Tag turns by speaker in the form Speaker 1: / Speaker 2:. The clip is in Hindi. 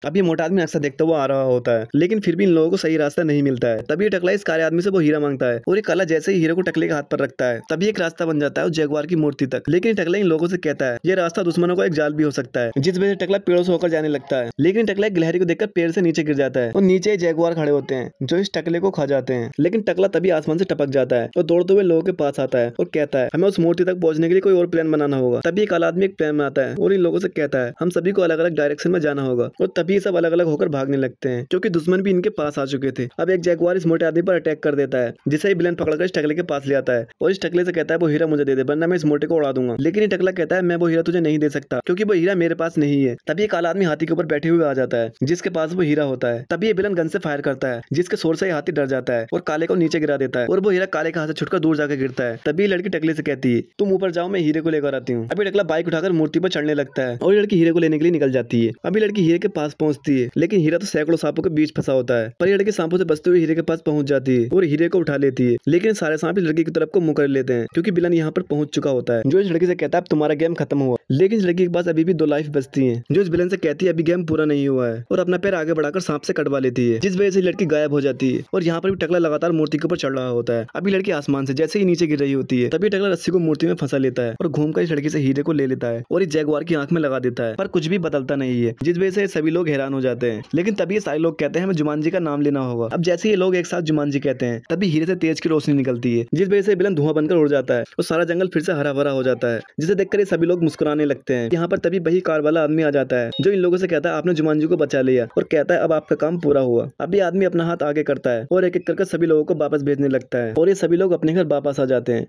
Speaker 1: अब ये मोटा आदमी अक्सर देखता हुआ आ रहा होता है, लेकिन फिर भी इन लोगों को सही रास्ता नहीं मिलता है। तभी टकला इस काले आदमी से वो हीरा मांगता है और ये काला जैसे ही हीरे को टकले के हाथ पर रखता है तभी एक रास्ता बन जाता है उस जगुआर की मूर्ति तक। लेकिन टकला इन लोगों से कहता है ये रास्ता दुश्मनों का एक जाल भी हो सकता है, जिस वजह से टकला पेड़ों से होकर जाने लगता है। लेकिन टकला एक गिलहरी को देखकर पेड़ से नीचे गिर जाता है और नीचे जगुआर खड़े होते हैं जो इस टकले को खा जाते हैं। लेकिन टकला तभी आसमान से टपक जाता है और दौड़ते हुए लोगों के पास आता है और कहता है हमें उस मूर्ति तक पहुंचने के लिए कोई और प्लान बनाना होगा। तभी काला आदमी एक प्लान बनाता है और इन लोगों से कहता है हम सभी को अलग अलग डायरेक्शन में जाना होगा। और तभी सब अलग अलग होकर भागने लगते हैं क्योंकि दुश्मन भी इनके पास आ चुके थे। अब एक जगुआर इस मोटे आदमी पर अटैक कर देता है, जिसे विलन पकड़कर इस टकले के पास ले आता है और इस टकले से कहता है वो हीरा मुझे दे दे वरना मैं इस मोटे को उड़ा दूंगा। लेकिन ये टकला कहता है मैं वो हीरा तुझे नहीं दे सकता क्योंकि वो हीरा मेरे पास नहीं है। तभी काला आदमी हाथी के ऊपर बैठे हुए आ जाता है जिसके पास वो हीरा होता है। तभी ये विलन गन से फायर करता है जिसके शोर से हाथी डर जाता है और काले को नीचे गिरा देता है और वो हीरा काले के हाथ से छुटकर दूर जाकर गिरता है। तभी लड़की टकले से कहती है तुम ऊपर जाओ मैं हीरे को लेकर आती हूँ। अभी टकला बाइक उठाकर मूर्ति पर चढ़ने लगता है और लड़की हीरे को लेने के लिए निकल जाती है। अभी लड़की हीरे के पास पहुंचती है लेकिन हीरा तो सैकड़ों सांपों के बीच फंसा होता है। पर लड़की सांपों से बचते हुए हीरे के पास पहुंच जाती है और हीरे को उठा लेती है। लेकिन सारे सांप इस लड़की की तरफ को मुंह कर लेते हैं क्योंकि विलन यहाँ पर पहुंच चुका होता है जो इस लड़की से कहता है तुम्हारा गेम खत्म हुआ। लेकिन इस लड़की के पास अभी भी 2 लाइफ बचती हैं जो इस विलन से कहती है अभी गेम पूरा नहीं हुआ है और अपना पैर आगे बढ़ाकर सांप से कटवा लेती है जिस वजह से लड़की गायब हो जाती है। और यहाँ पर भी टकला लगातार मूर्ति के ऊपर चढ़ रहा होता है। अभी लड़की आसमान से जैसे ही नीचे गिर रही होती है तभी टकला रस्सी को मूर्ति में फंसा लेता है और घूमकर इस लड़की से हीरे को ले लेता है और इस जगुआर की आंख में लगा देता है। पर कुछ भी बदलता नहीं है जिस वजह से सभी लोग हैरान हो जाते हैं। लेकिन तभी ये सारे लोग कहते हैं हमें जुमानजी का नाम लेना होगा। अब जैसे ये लोग एक साथ जुमानजी कहते हैं तभी हीरे से तेज की रोशनी निकलती है जिस वजह से विलन धुआं बनकर उड़ जाता है और सारा जंगल फिर से हरा भरा हो जाता है जिसे देखकर ये सभी लोग मुस्कुराने लगते हैं। यहाँ पर तभी वही कार वाला आदमी आ जाता है जो इन लोगों से कहता है आपने जुमानजी को बचा लिया और कहता है अब आपका काम पूरा हुआ। अभी आदमी अपना हाथ आगे करता है और एक एक करके सभी लोगों को वापस भेजने लगता है और ये सभी लोग अपने घर वापस आ जाते हैं।